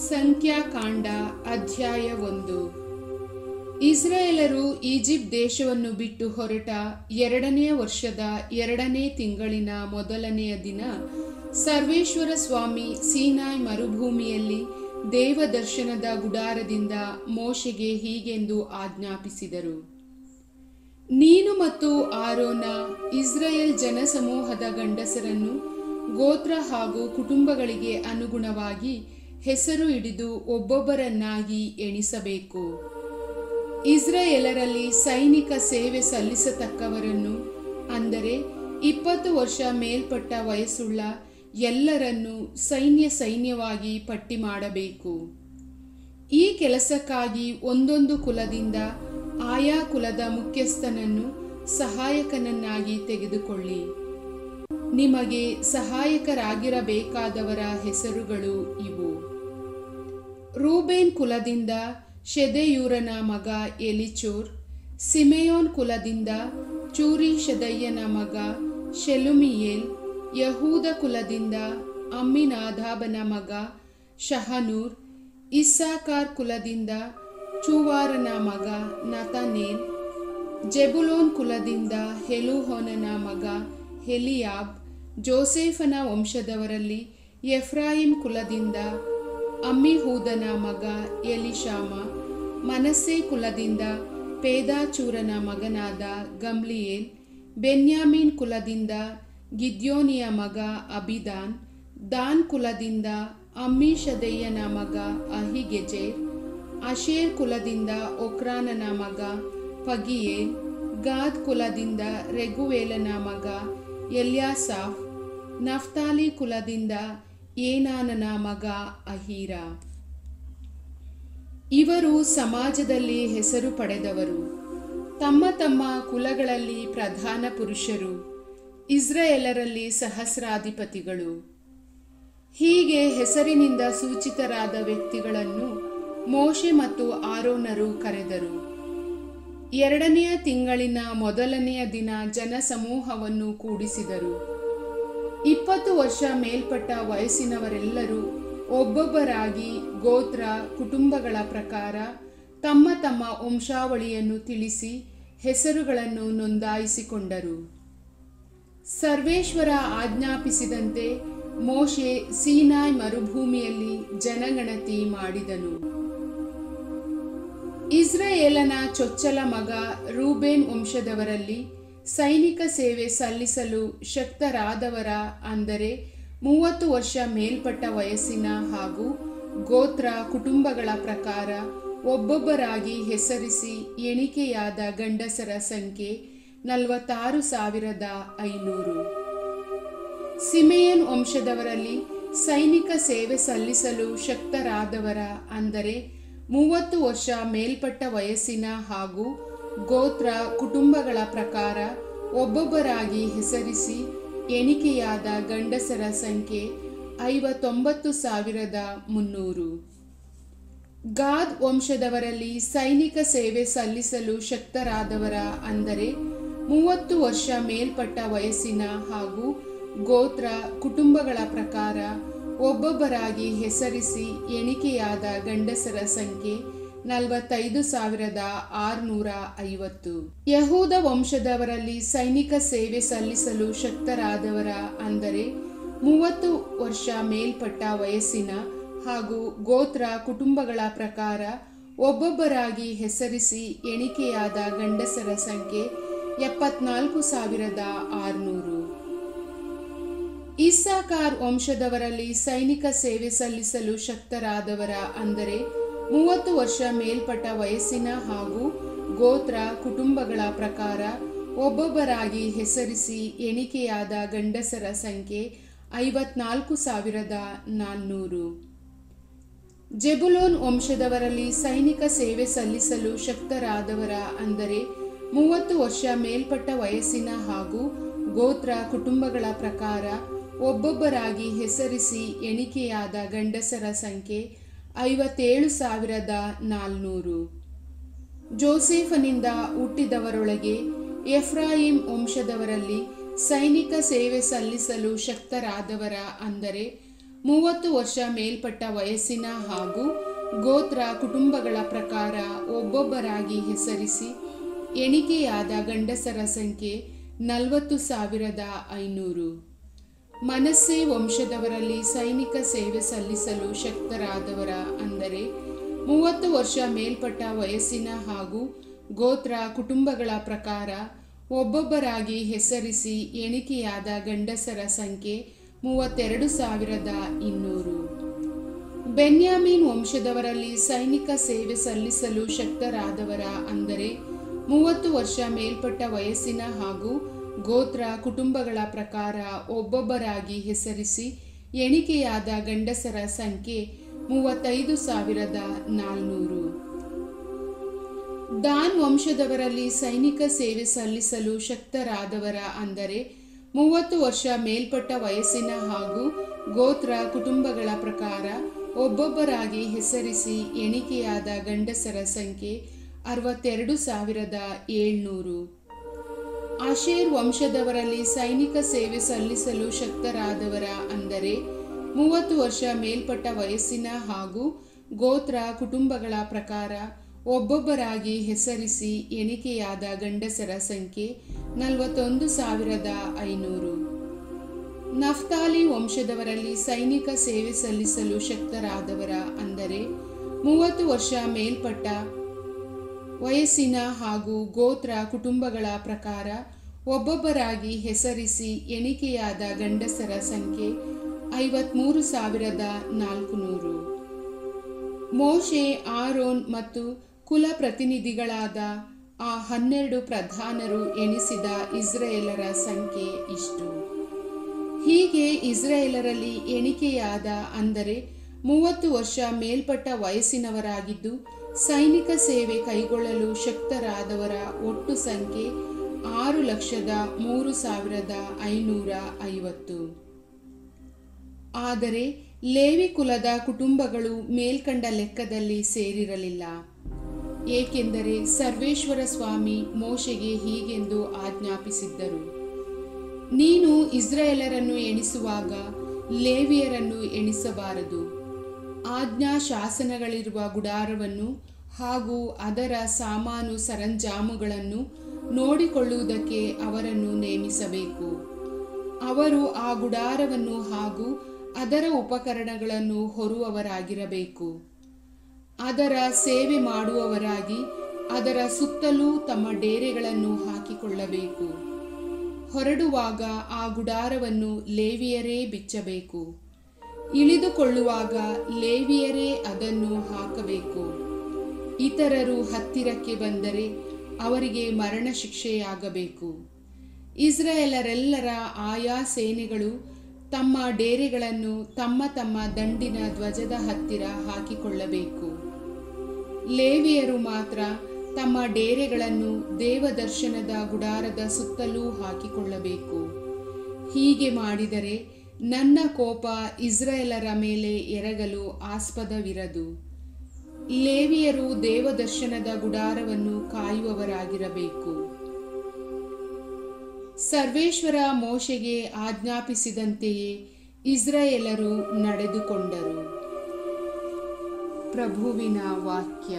ಸಂಖ್ಯಾಕಾಂಡ ಅಧ್ಯಾಯ 1. ಇಸ್ರಾಯೇಲರು ಈಜಿಪ್ಟ್ ದೇಶವನ್ನು ಬಿಟ್ಟು ಹೊರಟ 2ನೇ ವರ್ಷದ 2ನೇ ತಿಂಗಳಿನ ಮೊದಲನೆಯ ದಿನ ಸರ್ವೇಶ್ವರ ಸ್ವಾಮಿ ಸೀನಾಯ್ ಮರುಭೂಮಿಯಲ್ಲಿ ದೇವದರ್ಶನದ ಗುಡಾರದಿಂದ ಮೋಶೆಗೆ ಹೀಗೆಂದು ಆಜ್ಞಾಪಿಸಿದರು. ನೀನು ಮತ್ತು ಆರೋನ ಇಸ್ರಾಯೇಲ್ ಜನಸಮೂಹದ ಗಂಡಸರನ್ನು ಗೋತ್ರ ಹಾಗೂ ಕುಟುಂಬಗಳಿಗೆ ಅನುಗುಣವಾಗಿ ಹೆಸರು ಹಿಡಿದು ಒಬ್ಬೊಬ್ಬರನ್ನಾಗಿ ಎಣಿಸಬೇಕು. ಇಸ್ರಾಯೇಲರಲ್ಲಿ ಸೈನಿಕ ಸೇವೆ ಸಲ್ಲಿಸತಕ್ಕವರನ್ನು, ಅಂದರೆ 20 ವರ್ಷ ಮೇಲ್ಪಟ್ಟ ವಯಸ್ಸುಳ್ಳ ಎಲ್ಲರನ್ನೂ ಸೈನ್ಯವಾಗಿ ಪಟ್ಟಿ ಮಾಡಬೇಕು. ಈ ಕೆಲಸಕ್ಕಾಗಿ ಒಂದೊಂದು ಕುಲದಿಂದ ಆಯಾ ಕುಲದ ಮುಖ್ಯಸ್ಥನನ್ನು ಸಹಾಯಕನನ್ನಾಗಿ ತೆಗೆದುಕೊಳ್ಳಿ. ನಿಮಗೆ ಸಹಾಯಕರಾಗಿರಬೇಕಾದವರ ಹೆಸರುಗಳು ಇವು. ರೂಬೇನ್ ಕುಲದಿಂದ ಶೆದೆಯೂರನ ಮಗ ಎಲಿಚೂರ್. ಸಿಮೆಯೋನ್ ಕುಲದಿಂದ ಚೂರಿಷದಯ್ಯನ ಮಗ ಶೆಲುಮಿಯೇಲ್. ಯಹೂದ ಕುಲದಿಂದ ಅಮ್ಮಿನಾದಾಬನ ಮಗ ಶಹನೂರ್. ಇಸ್ಸಾಕಾರ್ ಕುಲದಿಂದ ಚೂವಾರನ ಮಗ ನತನೇಲ್. ಜೆಬುಲೋನ್ ಕುಲದಿಂದ ಹೆಲುಹೋನನ ಮಗ ಹೆಲಿಯಾಬ್. ಜೋಸೇಫನ ವಂಶದವರಲ್ಲಿ ಎಫ್ರಾಯಿಮ್ ಕುಲದಿಂದ ಅಮ್ಮಿಹೂದನ ಮಗ ಎಲಿಶಾಮ. ಮನಸ್ಸೆ ಕುಲದಿಂದ ಪೇದಾಚೂರನ ಮಗನಾದ ಗಮ್ಲಿಯೇಲ್. ಬೆನ್ಯಾಮೀನ್ ಕುಲದಿಂದ ಗಿದ್ಯೋನಿಯ ಮಗ ಅಬಿದಾನ್. ದಾನ್ ಕುಲದಿಂದ ಅಮ್ಮಿಷದಯ್ಯನ ಮಗ ಅಹಿಗೆಜೆರ್. ಅಶೇರ್ ಕುಲದಿಂದ ಒಕ್ರಾನನ ಮಗ ಪಗಿಯೇಲ್. ಗಾದ್ ಕುಲದಿಂದ ರೆಗುವೇಲನ ಮಗ ಎಲ್ಯಾಸಾಫ್. ನಫ್ತಾಲಿ ಕುಲದಿಂದ ಏನಾನನ ಮಗ ಅಹೀರ. ಇವರು ಸಮಾಜದಲ್ಲಿ ಹೆಸರು ಪಡೆದವರು, ತಮ್ಮ ತಮ್ಮ ಕುಲಗಳಲ್ಲಿ ಪ್ರಧಾನ ಪುರುಷರು, ಇಸ್ರಾಯೇಲರಲ್ಲಿ ಸಹಸ್ರಾಧಿಪತಿಗಳು. ಹೀಗೆ ಹೆಸರಿನಿಂದ ಸೂಚಿತರಾದ ವ್ಯಕ್ತಿಗಳನ್ನು ಮೋಶೆ ಮತ್ತು ಆರೋನರು ಕರೆದರು. 2ನೆಯ ತಿಂಗಳಿನ ಮೊದಲನೆಯ ದಿನ ಜನಸಮೂಹವನ್ನು ಕೂಡಿಸಿದರು. 20 ವರ್ಷ ಮೇಲ್ಪಟ್ಟ ವಯಸ್ಸಿನವರೆಲ್ಲರೂ ಒಬ್ಬೊಬ್ಬರಾಗಿ ಗೋತ್ರ ಕುಟುಂಬಗಳ ಪ್ರಕಾರ ತಮ್ಮ ತಮ್ಮ ವಂಶಾವಳಿಯನ್ನು ತಿಳಿಸಿ ಹೆಸರುಗಳನ್ನು ನೋಂದಾಯಿಸಿಕೊಂಡರು. ಸರ್ವೇಶ್ವರ ಆಜ್ಞಾಪಿಸಿದಂತೆ ಮೋಶೆ ಸೀನಾಯ್ ಮರುಭೂಮಿಯಲ್ಲಿ ಜನಗಣತಿ ಮಾಡಿದನು. ಇಸ್ರಾಯೇಲನ ಚೊಚ್ಚಲ ಮಗ ರೂಬೇನ್ ವಂಶದವರಲ್ಲಿ ಸೈನಿಕ ಸೇವೆ ಸಲ್ಲಿಸಲು ಶಕ್ತರಾದವರ, ಅಂದರೆ 30 ವರ್ಷ ಮೇಲ್ಪಟ್ಟ ವಯಸ್ಸಿನ ಹಾಗೂ ಗೋತ್ರ ಕುಟುಂಬಗಳ ಪ್ರಕಾರ ಒಬ್ಬೊಬ್ಬರಾಗಿ ಹೆಸರಿಸಿ ಎಣಿಕೆಯಾದ ಗಂಡಸರ ಸಂಖ್ಯೆ 46,500. ಸಿಮೆಯನ್ ವಂಶದವರಲ್ಲಿ ಸೈನಿಕ ಸೇವೆ ಸಲ್ಲಿಸಲು ಶಕ್ತರಾದವರ, ಅಂದರೆ 30 ವರ್ಷ ಮೇಲ್ಪಟ್ಟ ವಯಸ್ಸಿನ ಹಾಗೂ ಗೋತ್ರ ಕುಟುಂಬಗಳ ಪ್ರಕಾರ ಒಬ್ಬೊಬ್ಬರಾಗಿ ಹೆಸರಿಸಿ ಎಣಿಕೆಯಾದ ಗಂಡಸರ ಸಂಖ್ಯೆ 59,300. ಗಾದ್ ವಂಶದವರಲ್ಲಿ ಸೈನಿಕ ಸೇವೆ ಸಲ್ಲಿಸಲು ಶಕ್ತರಾದವರ, ಅಂದರೆ 30 ವರ್ಷ ಮೇಲ್ಪಟ್ಟ ವಯಸ್ಸಿನ ಹಾಗೂ ಗೋತ್ರ ಕುಟುಂಬಗಳ ಪ್ರಕಾರ ಒಬ್ಬೊಬ್ಬರಾಗಿ ಹೆಸರಿಸಿ ಎಣಿಕೆಯಾದ ಗಂಡಸರ ಸಂಖ್ಯೆ 45,650. ಯಹೂದ ವಂಶದವರಲ್ಲಿ ಸೈನಿಕ ಸೇವೆ ಸಲ್ಲಿಸಲು ಶಕ್ತರಾದವರ, ಅಂದರೆ 30 ವರ್ಷ ಮೇಲ್ಪಟ್ಟ ವಯಸ್ಸಿನ ಹಾಗೂ ಗೋತ್ರ ಕುಟುಂಬಗಳ ಪ್ರಕಾರ ಒಬ್ಬೊಬ್ಬರಾಗಿ ಹೆಸರಿಸಿ ಎಣಿಕೆಯಾದ ಗಂಡಸರ ಸಂಖ್ಯೆ 74,600. ಇಸ್ಸಾಕಾರ್ ವಂಶದವರಲ್ಲಿ ಸೈನಿಕ ಸೇವೆ ಸಲ್ಲಿಸಲು ಶಕ್ತರಾದವರ, ಅಂದರೆ 30 ವರ್ಷ ಮೇಲ್ಪಟ್ಟ ವಯಸ್ಸಿನ ಹಾಗೂ ಗೋತ್ರ ಕುಟುಂಬಗಳ ಪ್ರಕಾರ ಒಬ್ಬೊಬ್ಬರಾಗಿ ಹೆಸರಿಸಿ ಎಣಿಕೆಯಾದ ಗಂಡಸರ ಸಂಖ್ಯೆ 54,400. ಜೆಬುಲೋನ್ ವಂಶದವರಲ್ಲಿ ಸೈನಿಕ ಸೇವೆ ಸಲ್ಲಿಸಲು ಶಕ್ತರಾದವರ, ಅಂದರೆ 30 ವರ್ಷ ಮೇಲ್ಪಟ್ಟ ವಯಸ್ಸಿನ ಹಾಗೂ ಗೋತ್ರ ಕುಟುಂಬಗಳ ಪ್ರಕಾರ ಒಬ್ಬೊಬ್ಬರಾಗಿ ಹೆಸರಿಸಿ ಎಣಿಕೆಯಾದ ಗಂಡಸರ ಸಂಖ್ಯೆ 57,400. ಜೋಸೇಫನಿಂದ ಹುಟ್ಟಿದವರೊಳಗೆ ಎಫ್ರಾಯಿಮ್ ವಂಶದವರಲ್ಲಿ ಸೈನಿಕ ಸೇವೆ ಸಲ್ಲಿಸಲು ಶಕ್ತರಾದವರ, ಅಂದರೆ 30 ವರ್ಷ ಮೇಲ್ಪಟ್ಟ ವಯಸ್ಸಿನ ಹಾಗೂ ಗೋತ್ರ ಕುಟುಂಬಗಳ ಪ್ರಕಾರ ಒಬ್ಬೊಬ್ಬರಾಗಿ ಹೆಸರಿಸಿ ಎಣಿಕೆಯಾದ ಗಂಡಸರ ಸಂಖ್ಯೆ 40,500. ಮನಸ್ಸೆ ವಂಶದವರಲ್ಲಿ ಸೈನಿಕ ಸೇವೆ ಸಲ್ಲಿಸಲು ಶಕ್ತರಾದವರ ಅಂದರೆ 30 ವರ್ಷ ಮೇಲ್ಪಟ್ಟ ವಯಸ್ಸಿನ ಹಾಗೂ ಗೋತ್ರ ಕುಟುಂಬಗಳ ಪ್ರಕಾರ ಒಬ್ಬೊಬ್ಬರಾಗಿ ಹೆಸರಿಸಿ ಎಣಿಕೆಯಾದ ಗಂಡಸರ ಸಂಖ್ಯೆ 32,200. ಬೆನ್ಯಾಮೀನ್ ವಂಶದವರಲ್ಲಿ ಸೈನಿಕ ಸೇವೆ ಸಲ್ಲಿಸಲು ಶಕ್ತರಾದವರ ಅಂದರೆ 30 ವರ್ಷ ಮೇಲ್ಪಟ್ಟ ವಯಸ್ಸಿನ ಹಾಗೂ ಗೋತ್ರ ಕುಟುಂಬಗಳ ಪ್ರಕಾರ ಒಬ್ಬೊಬ್ಬರಾಗಿ ಹೆಸರಿಸಿ ಎಣಿಕೆಯಾದ ಗಂಡಸರ ಸಂಖ್ಯೆ 35,400. ದಾನ್ ವಂಶದವರಲ್ಲಿ ಸೈನಿಕ ಸೇವೆ ಸಲ್ಲಿಸಲು ಶಕ್ತರಾದವರ ಅಂದರೆ 30 ವರ್ಷ ಮೇಲ್ಪಟ್ಟ ವಯಸ್ಸಿನ ಹಾಗೂ ಗೋತ್ರ ಕುಟುಂಬಗಳ ಪ್ರಕಾರ ಒಬ್ಬೊಬ್ಬರಾಗಿ ಹೆಸರಿಸಿ ಎಣಿಕೆಯಾದ ಗಂಡಸರ ಸಂಖ್ಯೆ 62,700. ಆಶೇರ್ ವಂಶದವರಲ್ಲಿ ಸೈನಿಕ ಸೇವೆ ಸಲ್ಲಿಸಲು ಶಕ್ತರಾದವರ ಅಂದರೆ 30 ವರ್ಷ ಮೇಲ್ಪಟ್ಟ ವಯಸ್ಸಿನ ಹಾಗೂ ಗೋತ್ರ ಕುಟುಂಬಗಳ ಪ್ರಕಾರ ಒಬ್ಬೊಬ್ಬರಾಗಿ ಹೆಸರಿಸಿ ಎಣಿಕೆಯಾದ ಗಂಡಸರ ಸಂಖ್ಯೆ 41,500. ನಫ್ತಾಲಿ ವಂಶದವರಲ್ಲಿ ಸೈನಿಕ ಸೇವೆ ಸಲ್ಲಿಸಲು ಶಕ್ತರಾದವರ ಅಂದರೆ 30 ವರ್ಷ ಮೇಲ್ಪಟ್ಟ ವಯಸ್ಸಿನ ಹಾಗೂ ಗೋತ್ರ ಕುಟುಂಬಗಳ ಪ್ರಕಾರ ಒಬ್ಬೊಬ್ಬರಾಗಿ ಹೆಸರಿಸಿ ಎಣಿಕೆಯಾದ ಗಂಡಸರ ಸಂಖ್ಯೆ 53,400. ಮೋಶೆ, ಆರೋನ್ ಮತ್ತು ಕುಲ ಪ್ರತಿನಿಧಿಗಳಾದ ಆ 12 ಪ್ರಧಾನರು ಎಣಿಸಿದ ಇಸ್ರಾಯೇಲರ ಸಂಖ್ಯೆ ಇಷ್ಟು. ಹೀಗೆ ಇಸ್ರಾಯೇಲರಲ್ಲಿ ಎಣಿಕೆಯಾದ ಅಂದರೆ 30 ವರ್ಷ ಮೇಲ್ಪಟ್ಟ ವಯಸ್ಸಿನವರಾಗಿದ್ದು ಸೈನಿಕ ಸೇವೆ ಕೈಗೊಳ್ಳಲು ಶಕ್ತರಾದವರ ಒಟ್ಟು ಸಂಖ್ಯೆ 6,03,550. ಆದರೆ ಲೇವಿ ಕುಲದ ಕುಟುಂಬಗಳು ಮೇಲ್ಕಂಡ ಲೆಕ್ಕದಲ್ಲಿ ಸೇರಿರಲಿಲ್ಲ. ಏಕೆಂದರೆ ಸರ್ವೇಶ್ವರ ಸ್ವಾಮಿ ಮೋಶೆಗೆ ಹೀಗೆಂದು ಆಜ್ಞಾಪಿಸಿದ್ದರು: ನೀನು ಇಸ್ರಾಯೇಲರನ್ನು ಎಣಿಸುವಾಗ ಲೇವಿಯರನ್ನು ಎಣಿಸಬಾರದು. ಆಜ್ಞಾ ಶಾಸನಗಳಿರುವ ಗುಡಾರವನ್ನು ಹಾಗೂ ಅದರ ಸಾಮಾನು ಸರಂಜಾಮುಗಳನ್ನು ನೋಡಿಕೊಳ್ಳುವುದಕ್ಕೆ ಅವರನ್ನು ನೇಮಿಸಬೇಕು. ಅವರು ಆ ಗುಡಾರವನ್ನು ಹಾಗೂ ಅದರ ಉಪಕರಣಗಳನ್ನು ಹೊರುವವರಾಗಿರಬೇಕು. ಅದರ ಸೇವೆ ಮಾಡುವವರಾಗಿ ಅದರ ಸುತ್ತಲೂ ತಮ್ಮ ಡೇರೆಗಳನ್ನು ಹಾಕಿಕೊಳ್ಳಬೇಕು. ಹೊರಡುವಾಗ ಆ ಗುಡಾರವನ್ನು ಲೇವಿಯರೇ ಬಿಚ್ಚಬೇಕು. ಇಳಿದುಕೊಳ್ಳುವಾಗ ಲೇವಿಯರೇ ಅದನ್ನು ಹಾಕಬೇಕು. ಇತರರು ಹತ್ತಿರಕ್ಕೆ ಬಂದರೆ ಅವರಿಗೆ ಮರಣ ಶಿಕ್ಷೆಯಾಗಬೇಕು. ಇಸ್ರಾಯೇಲರೆಲ್ಲರ ಆಯಾ ಸೇನೆಗಳು ತಮ್ಮ ಡೇರೆಗಳನ್ನು ತಮ್ಮ ತಮ್ಮ ದಂಡಿನ ಧ್ವಜದ ಹತ್ತಿರ ಹಾಕಿಕೊಳ್ಳಬೇಕು. ಲೇವಿಯರು ಮಾತ್ರ ತಮ್ಮ ಡೇರೆಗಳನ್ನು ದೇವದರ್ಶನದ ಗುಡಾರದ ಸುತ್ತಲೂ ಹಾಕಿಕೊಳ್ಳಬೇಕು. ಹೀಗೆ ಮಾಡಿದರೆ ನನ್ನ ಕೋಪ ಇಸ್ರಾಯೇಲರ ಮೇಲೆ ಎರಗಲು ಆಸ್ಪದವಿರದು. ಲೇವಿಯರು ದೇವದರ್ಶನದ ಗುಡಾರವನ್ನು ಕಾಯುವವರಾಗಿರಬೇಕು. ಸರ್ವೇಶ್ವರ ಮೋಶೆಗೆ ಆಜ್ಞಾಪಿಸಿದಂತೆಯೇ ಇಸ್ರಾಯೇಲರು ನಡೆದುಕೊಂಡರು. ಪ್ರಭುವಿನ ವಾಕ್ಯ.